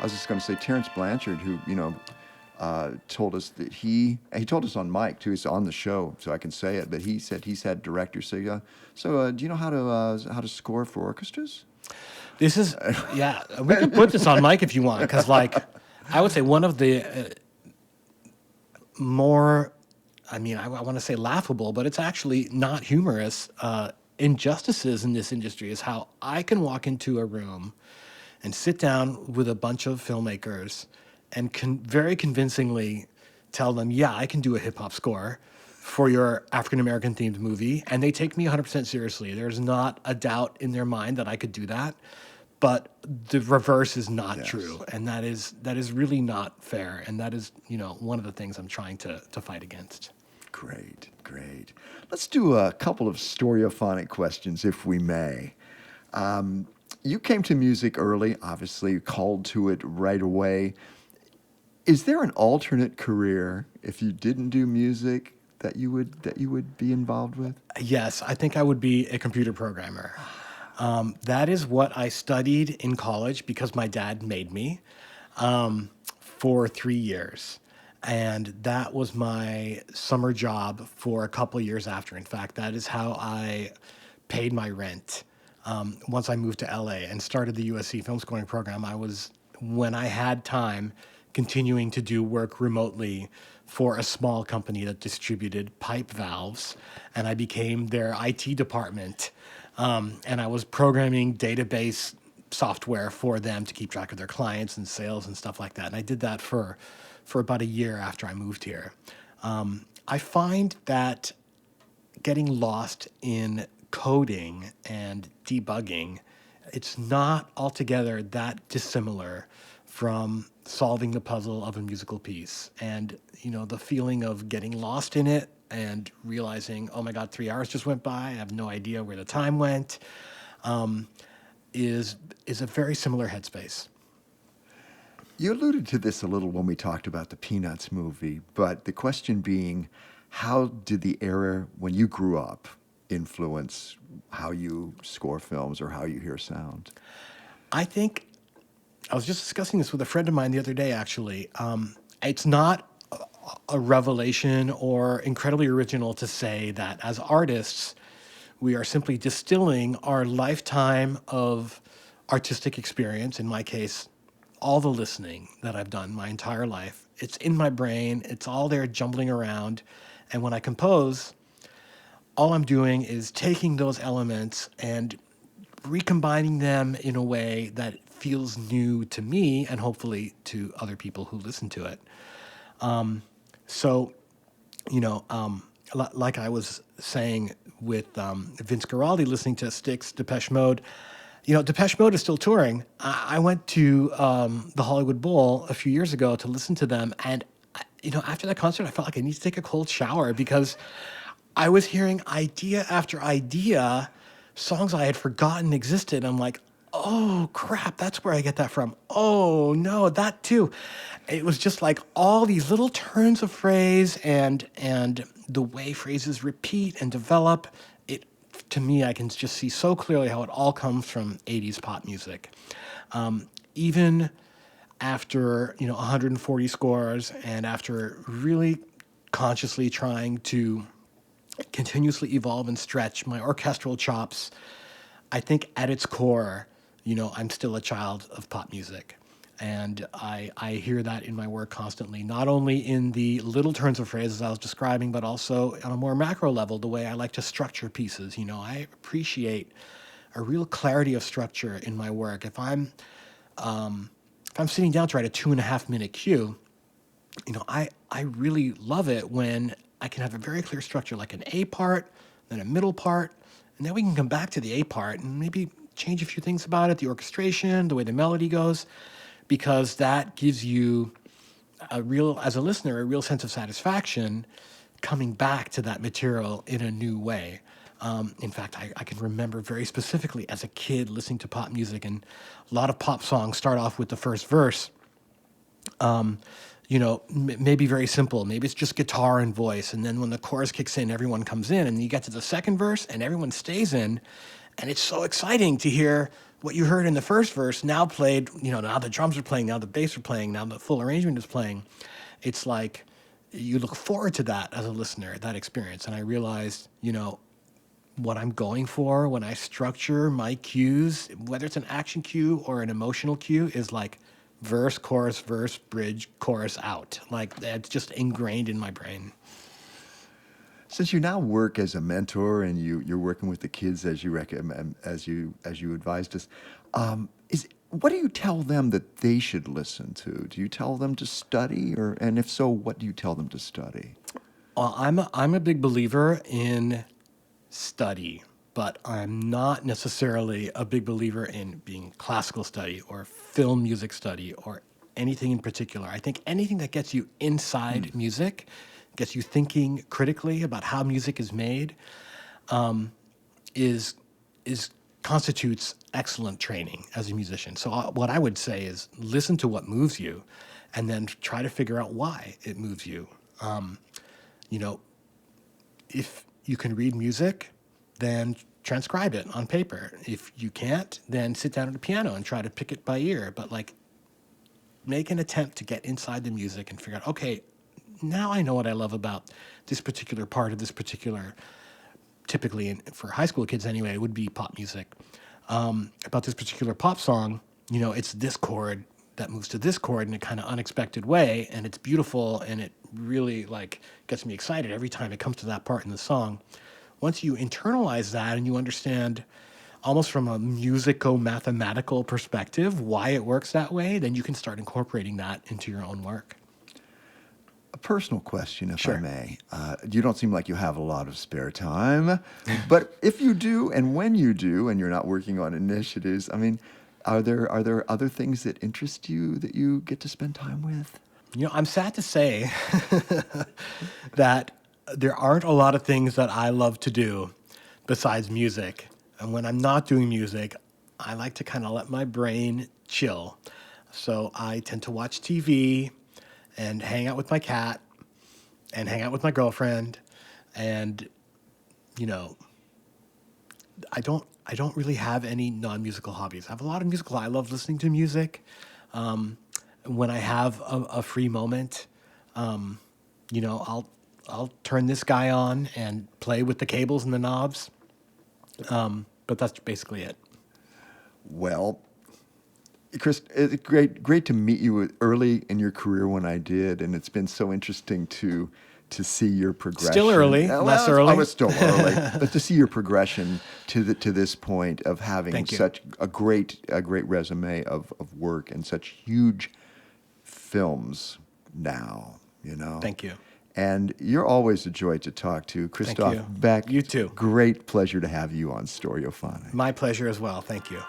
was just going to say Terrence Blanchard, who told us that he told us on mic too. He's on the show, so I can say it. But he said he's had directors say, "Do you know how to score for orchestras?" This is we can put this on mic if you want, because like I would say one of the more, I want to say laughable, but it's actually not humorous, injustices in this industry is how I can walk into a room and sit down with a bunch of filmmakers and very convincingly tell them, yeah, I can do a hip hop score for your African American themed movie, and they take me 100% seriously. There's not a doubt in their mind that I could do that. But the reverse is not true, and that is really not fair, and that is one of the things I'm trying to fight against. Great. Let's do a couple of storyophonic questions, if we may. You came to music early, obviously called to it right away. Is there an alternate career if you didn't do music that you would be involved with? Yes, I think I would be a computer programmer. That is what I studied in college because my dad made me for 3 years. And that was my summer job for a couple of years after. In fact, that is how I paid my rent once I moved to LA and started the USC film scoring program. I was, when I had time, continuing to do work remotely for a small company that distributed pipe valves, and I became their IT department. And I was programming database software for them to keep track of their clients and sales and stuff like that. And I did that for about a year after I moved here. I find that getting lost in coding and debugging, it's not altogether that dissimilar from solving the puzzle of a musical piece. And, the feeling of getting lost in it and realizing, oh my God, 3 hours just went by, I have no idea where the time went, is a very similar headspace. You alluded to this a little when we talked about the Peanuts movie, but the question being, how did the era when you grew up influence how you score films or how you hear sound? I think, I was just discussing this with a friend of mine the other day, actually. It's not a revelation or incredibly original to say that as artists, we are simply distilling our lifetime of artistic experience, in my case, all the listening that I've done my entire life. It's in my brain. It's all there jumbling around. And when I compose, all I'm doing is taking those elements and recombining them in a way that feels new to me and hopefully to other people who listen to it. Like I was saying with Vince Guaraldi listening to Styx, Depeche Mode, Depeche Mode is still touring. I went to the Hollywood Bowl a few years ago to listen to them. And, after that concert, I felt like I need to take a cold shower because I was hearing idea after idea, songs I had forgotten existed. I'm like, oh, crap, that's where I get that from. Oh, no, that too. It was just like all these little turns of phrase and the way phrases repeat and develop. To me, I can just see so clearly how it all comes from 80s pop music. Even after, 140 scores and after really consciously trying to continuously evolve and stretch my orchestral chops, I think at its core, I'm still a child of pop music. And I hear that in my work constantly, not only in the little turns of phrases I was describing, but also on a more macro level, the way I like to structure pieces. I appreciate a real clarity of structure in my work. If I'm sitting down to write a 2.5 minute cue, I really love it when I can have a very clear structure, like an A part, then a middle part, and then we can come back to the A part and maybe change a few things about it, the orchestration, the way the melody goes, because that gives you as a listener, a real sense of satisfaction coming back to that material in a new way. In fact, I can remember very specifically as a kid listening to pop music, and a lot of pop songs start off with the first verse. Maybe very simple. Maybe it's just guitar and voice. And then when the chorus kicks in, everyone comes in, and you get to the second verse and everyone stays in. And it's so exciting to hear what you heard in the first verse now played, now the drums are playing, now the bass are playing, now the full arrangement is playing. It's like you look forward to that as a listener, that experience. And I realized, what I'm going for when I structure my cues, whether it's an action cue or an emotional cue, is like verse, bridge, chorus, out. Like it's just ingrained in my brain. Since you now work as a mentor and you're working with the kids as you recommend, as you advised us, what do you tell them that they should listen to? Do you tell them to study, and if so, what do you tell them to study? Well, I'm a big believer in study, but I'm not necessarily a big believer in being classical study or film music study or anything in particular. I think anything that gets you inside music, gets you thinking critically about how music is made, is constitutes excellent training as a musician. So what I would say is listen to what moves you, and then try to figure out why it moves you. If you can read music, then transcribe it on paper. If you can't, then sit down at a piano and try to pick it by ear. But make an attempt to get inside the music and figure out, okay, now I know what I love about this particular part of this particular, typically for high school kids anyway, it would be pop music. About this particular pop song, it's this chord that moves to this chord in a kind of unexpected way, and it's beautiful, and it really gets me excited every time it comes to that part in the song. Once you internalize that and you understand almost from a musico-mathematical perspective why it works that way, then you can start incorporating that into your own work. A personal question, if Sure. I may. You don't seem like you have a lot of spare time, but if you do, and when you do, and you're not working on initiatives, are there other things that interest you that you get to spend time with? I'm sad to say that there aren't a lot of things that I love to do besides music. And when I'm not doing music, I like to kind of let my brain chill. So I tend to watch TV and hang out with my cat and hang out with my girlfriend. And, I don't really have any non-musical hobbies. I have a lot of musical. I love listening to music. When I have a free moment, I'll turn this guy on and play with the cables and the knobs. But that's basically it. Well, Chris, it's great to meet you early in your career when I did, and it's been so interesting to see your progression. Still early, less early. I was still early, but to see your progression to this point of having such a great resume of work and such huge films now. Thank you. And you're always a joy to talk to, Christophe Beck. You too. Great pleasure to have you on Stereophonic. My pleasure as well. Thank you.